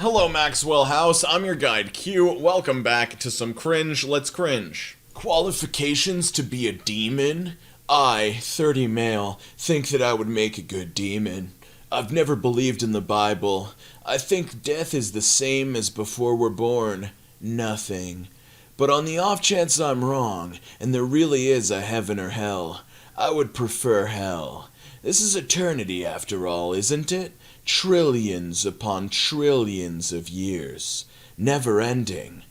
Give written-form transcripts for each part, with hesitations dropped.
Hello Maxwell House, I'm your guide Q. Welcome back to some cringe, let's cringe. Qualifications to be a demon? I, 30 male, think that I would make a good demon. I've never believed in the Bible. I think death is the same as before we're born. Nothing. But on the off chance I'm wrong, and there really is a heaven or hell, I would prefer hell. This is eternity after all, isn't it? Trillions upon trillions of years. Never ending.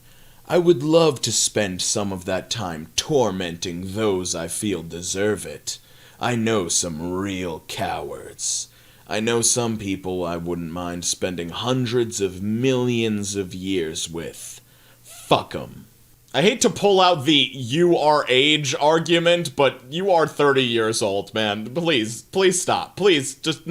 I would love to spend some of that time tormenting those I feel deserve it. I know some real cowards. I know some people I wouldn't mind spending hundreds of millions of years with. Fuck 'em. I hate to pull out the you are age argument, but you are 30 years old, man. Please stop. Please just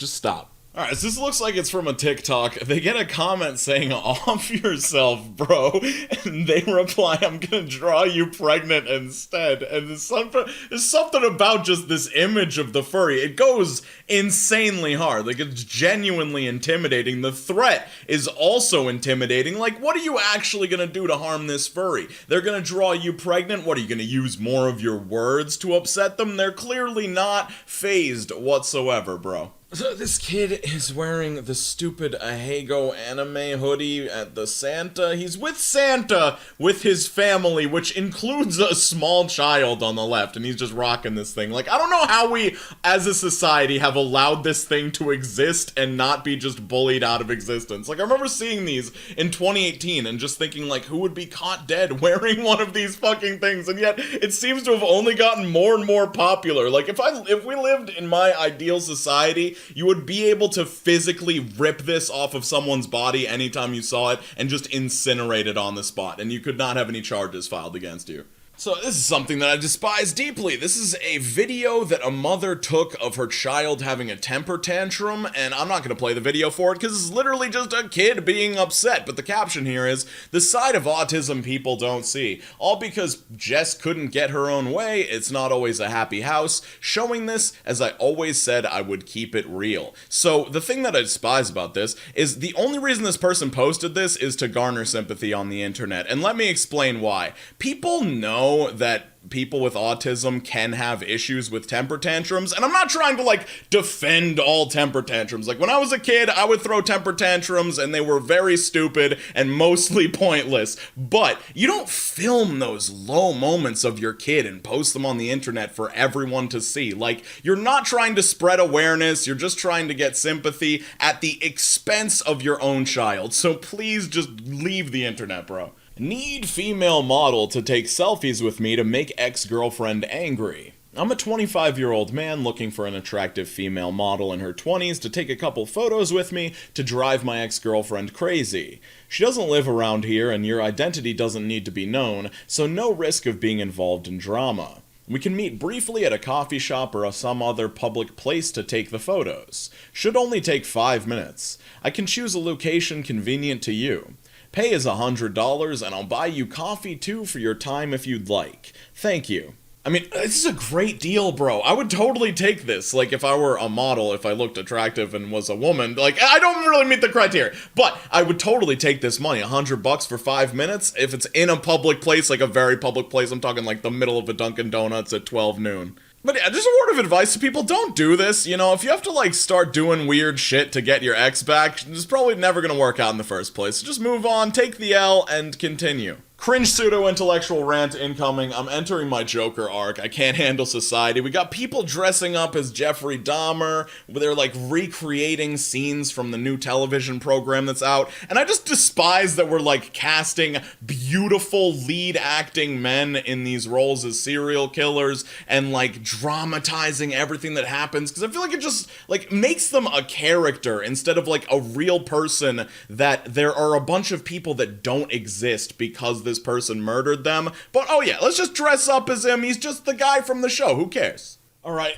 stop. Alright, so this looks like it's from a TikTok. They get a comment saying, off yourself, bro. And they reply, I'm gonna draw you pregnant instead. And there's something about just this image of the furry. It goes insanely hard. Like, it's genuinely intimidating. The threat is also intimidating. Like, what are you actually gonna do to harm this furry? They're gonna draw you pregnant? What, are you gonna use more of your words to upset them? They're clearly not fazed whatsoever, bro. So this kid is wearing the stupid Ahego anime hoodie at the Santa. He's with Santa with his family, which includes a small child on the left, and he's just rocking this thing. Like, I don't know how we, as a society, have allowed this thing to exist and not be just bullied out of existence. Like, I remember seeing these in 2018 and just thinking, like, who would be caught dead wearing one of these fucking things? And yet, it seems to have only gotten more and more popular. Like, if we lived in my ideal society, you would be able to physically rip this off of someone's body anytime you saw it and just incinerate it on the spot, and you could not have any charges filed against you. So this is something that I despise deeply. This is a video that a mother took of her child having a temper tantrum, and I'm not going to play the video for it because it's literally just a kid being upset, but the caption here is, the side of autism people don't see. All because Jess couldn't get her own way, it's not always a happy house, showing this as I always said I would keep it real. So the thing that I despise about this is the only reason this person posted this is to garner sympathy on the internet, and let me explain why. People know that people with autism can have issues with temper tantrums, and I'm not trying to, like, defend all temper tantrums. Like, when I was a kid, I would throw temper tantrums, and they were very stupid and mostly pointless, but you don't film those low moments of your kid and post them on the internet for everyone to see. Like, you're not trying to spread awareness, you're just trying to get sympathy at the expense of your own child, so please just leave the internet, bro. Need female model to take selfies with me to make ex-girlfriend angry. I'm a 25-year-old man looking for an attractive female model in her 20s to take a couple photos with me to drive my ex-girlfriend crazy. She doesn't live around here and your identity doesn't need to be known, so no risk of being involved in drama. We can meet briefly at a coffee shop or some other public place to take the photos. Should only take 5 minutes. I can choose a location convenient to you. Pay is $100, and I'll buy you coffee too for your time if you'd like. Thank you. I mean, this is a great deal, bro. I would totally take this. Like, if I were a model, if I looked attractive and was a woman, like, I don't really meet the criteria, but I would totally take this money. $100 for 5 minutes, if it's in a public place, like a very public place. I'm talking like the middle of a Dunkin' Donuts at 12 noon. But yeah, just a word of advice to people, don't do this, you know, if you have to, like, start doing weird shit to get your ex back, it's probably never gonna work out in the first place. So just move on, take the L, and continue. Cringe pseudo-intellectual rant incoming. I'm entering my Joker arc. I can't handle society. We got people dressing up as Jeffrey Dahmer. They're, like, recreating scenes from the new television program that's out. And I just despise that we're, like, casting beautiful lead acting men in these roles as serial killers and, like, dramatizing everything that happens. Because I feel like it just, like, makes them a character instead of, like, a real person that there are a bunch of people that don't exist because this person murdered them. But oh yeah, let's just dress up as him. He's just the guy from the show. Who cares? Alright,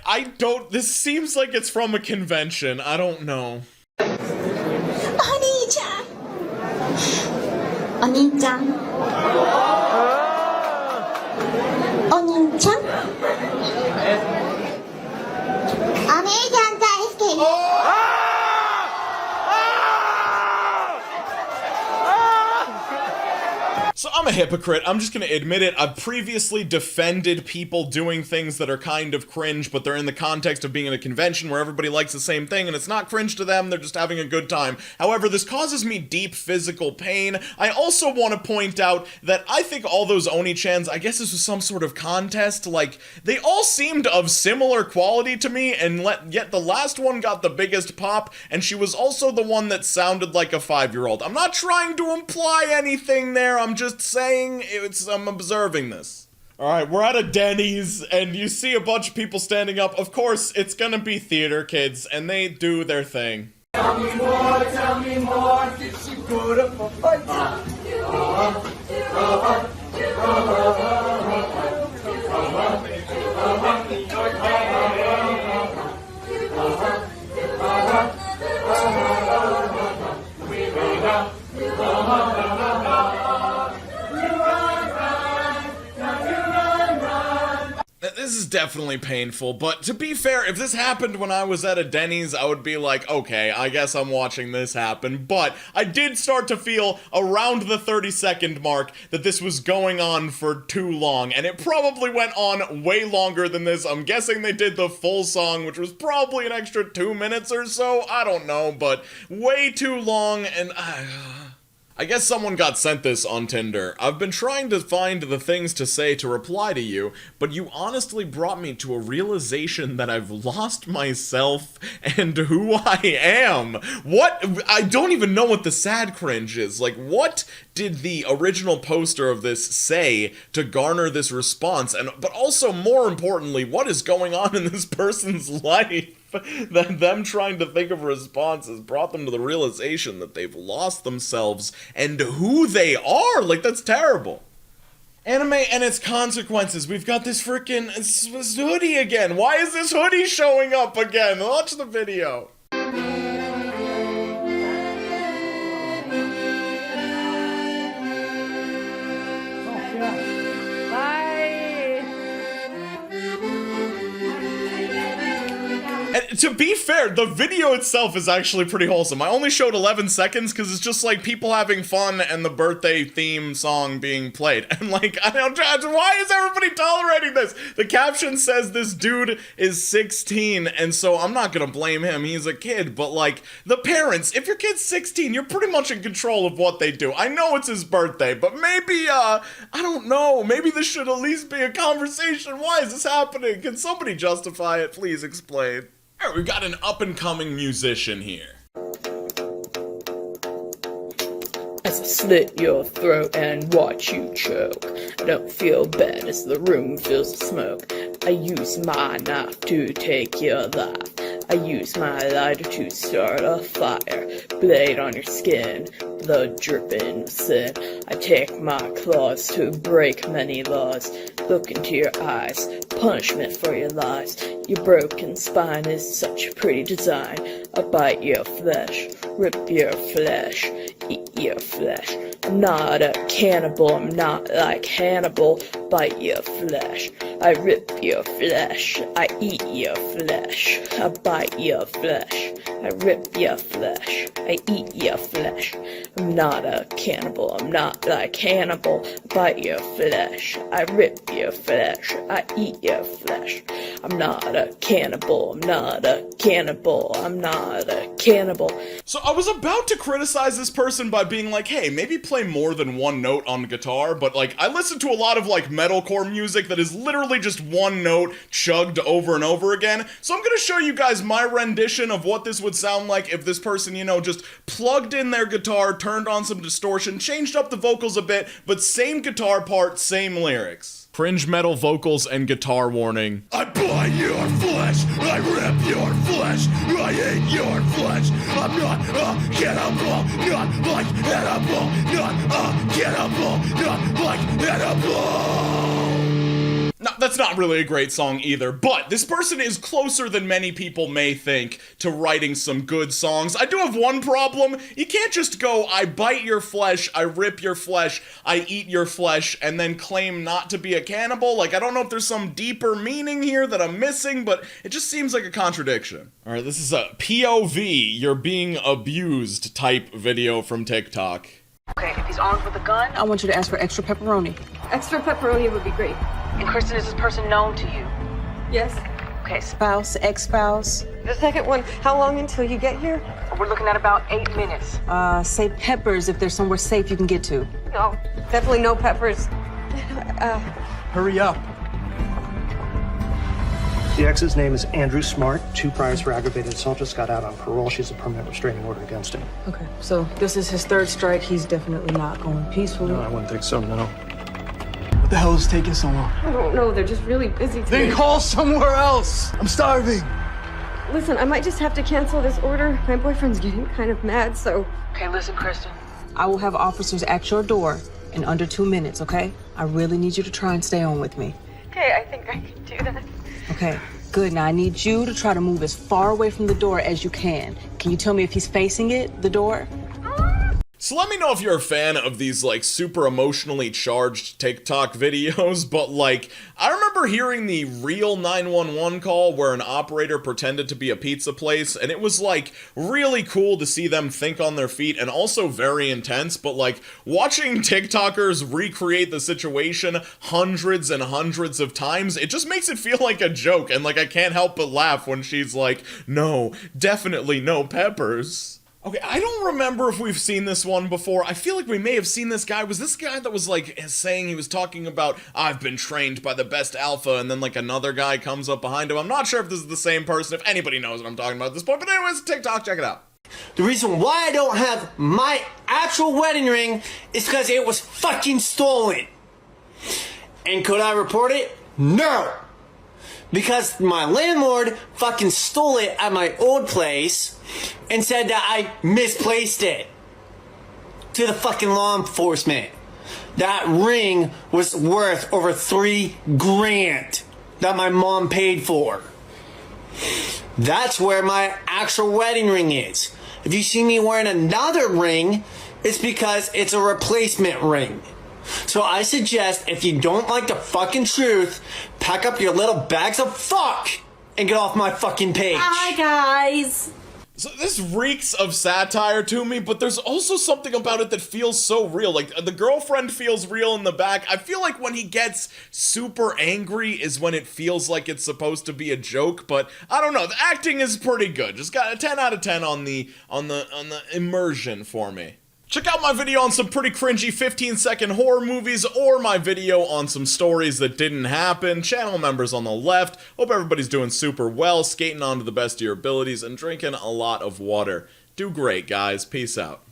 this seems like it's from a convention. I don't know. Oni-chan! Oni-chan! Oni-chan! Oni-chan 大好き! So I'm a hypocrite, I'm just gonna admit it. I've previously defended people doing things that are kind of cringe, but they're in the context of being in a convention where everybody likes the same thing and it's not cringe to them, they're just having a good time. However, this causes me deep physical pain. I also want to point out that I think all those Oni-chans, I guess this was some sort of contest, like, they all seemed of similar quality to me, and yet the last one got the biggest pop, and she was also the one that sounded like a 5-year-old. I'm not trying to imply anything there, I'm just saying I'm observing this. Alright, we're at a Denny's, and you see a bunch of people standing up. Of course, it's gonna be theater kids, and they do their thing. Tell me more, did she put up a fight? This is definitely painful, but to be fair, if this happened when I was at a Denny's, I would be like, okay, I guess I'm watching this happen, but I did start to feel around the 30-second mark that this was going on for too long, and it probably went on way longer than this. I'm guessing they did the full song, which was probably an extra 2 minutes or so, I don't know, but way too long, and I guess someone got sent this on Tinder. I've been trying to find the things to say to reply to you, but you honestly brought me to a realization that I've lost myself and who I am. What? I don't even know what the sad cringe is. Like, what did the original poster of this say to garner this response? But also, more importantly, what is going on in this person's life? That them trying to think of responses brought them to the realization that they've lost themselves and who they are. Like, that's terrible. Anime and its consequences. We've got this freaking this hoodie again. Why is this hoodie showing up again? Watch the video. And to be fair, the video itself is actually pretty wholesome. I only showed 11 seconds because it's just like people having fun and the birthday theme song being played. And like, I don't, why is everybody tolerating this? The caption says this dude is 16, and so I'm not gonna blame him, he's a kid, but like, the parents, if your kid's 16, you're pretty much in control of what they do. I know it's his birthday, but maybe, I don't know, maybe this should at least be a conversation. Why is this happening? Can somebody justify it? Please explain. Alright, we've got an up-and-coming musician here. As I slit your throat and watch you choke, I don't feel bad as the room fills with smoke. I use my knife to take your life. I use my lighter to start a fire. Blade on your skin, blood dripping with sin. I take my claws to break many laws. Look into your eyes, punishment for your lies. Your broken spine is such a pretty design. I bite your flesh, rip your flesh, eat your flesh. I'm not a cannibal, I'm not like Hannibal. Bite your flesh, I rip your flesh, I eat your flesh. I bite your flesh, I rip your flesh, I eat your flesh. I'm not a cannibal, I'm not like Hannibal. Bite your flesh, I rip your flesh, I eat your flesh. I'm not a cannibal, I'm not a cannibal, I'm not a cannibal. So I was about to criticize this person by being like, hey, maybe play more than one note on guitar, but like, I listen to a lot of like metalcore music that is literally just one note chugged over and over again, so I'm gonna show you guys my rendition of what this would sound like if this person, you know, just plugged in their guitar, turned on some distortion, changed up the vocals a bit, but same guitar part, same lyrics. Cringe metal vocals and guitar warning. I bite your flesh, I rip your flesh, I eat your flesh. I'm not a cannibal, not like Hannibal, not a cannibal, not like Hannibal. No, that's not really a great song either, but this person is closer than many people may think to writing some good songs. I do have one problem. You can't just go, I bite your flesh, I rip your flesh, I eat your flesh, and then claim not to be a cannibal. Like, I don't know if there's some deeper meaning here that I'm missing, but it just seems like a contradiction. Alright, this is a POV, you're being abused type video from TikTok. Okay, if he's armed with a gun, I want you to ask for extra pepperoni. Extra pepperoni would be great. and Kristen, is this person known to you? Yes. Okay, Spouse, ex-spouse. The second one, how long until you get here? we're looking at about 8 minutes. Say Peppers if there's somewhere safe you can get to. No, definitely no peppers. Hurry up. The ex's name is Andrew Smart, 2 priors for aggravated assault, just got out on parole. She's a permanent restraining order against him. Okay, so this is his 3rd strike. He's definitely not going peacefully. No, I wouldn't think so, no. What the hell is taking so long? I don't know, they're just really busy today. Then call somewhere else. I'm starving. Listen, I might just have to cancel this order. My boyfriend's getting kind of mad, so... Okay, listen, Kristen. I will have officers at your door in under 2 minutes, okay? I really need you to try and stay on with me. Okay, I think I can do that. Okay, good. Now I need you to try to move as far away from the door as you can. Can you tell me if he's facing it, the door? So let me know if you're a fan of these, like, super emotionally charged TikTok videos, but, like, I remember hearing the real 911 call where an operator pretended to be a pizza place, and it was, like, really cool to see them think on their feet, and also very intense, but, like, watching TikTokers recreate the situation hundreds and hundreds of times, it just makes it feel like a joke, and, like, I can't help but laugh when she's like, no, definitely no peppers. Okay, I don't remember if we've seen this one before. I feel like we may have seen this guy. Was this guy that was, like, saying he was talking about, I've been trained by the best alpha, and then, like, another guy comes up behind him? I'm not sure if this is the same person, if anybody knows what I'm talking about at this point, but anyways, TikTok, check it out. The reason why I don't have my actual wedding ring is because it was fucking stolen. And could I report it? No! Because my landlord fucking stole it at my old place and said that I misplaced it to the fucking law enforcement. That ring was worth over $3,000 that my mom paid for. That's where my actual wedding ring is. If you see me wearing another ring, it's because it's a replacement ring. So I suggest, if you don't like the fucking truth, pack up your little bags of fuck and get off my fucking page. Hi, guys. So this reeks of satire to me, but there's also something about it that feels so real. Like, the girlfriend feels real in the back. I feel like when he gets super angry is when it feels like it's supposed to be a joke, but I don't know. The acting is pretty good. Just got a 10 out of 10 on the immersion for me. Check out my video on some pretty cringy 15-second horror movies, or my video on some stories that didn't happen. Channel members on the left. Hope everybody's doing super well, skating on to the best of your abilities, and drinking a lot of water. Do great, guys. Peace out.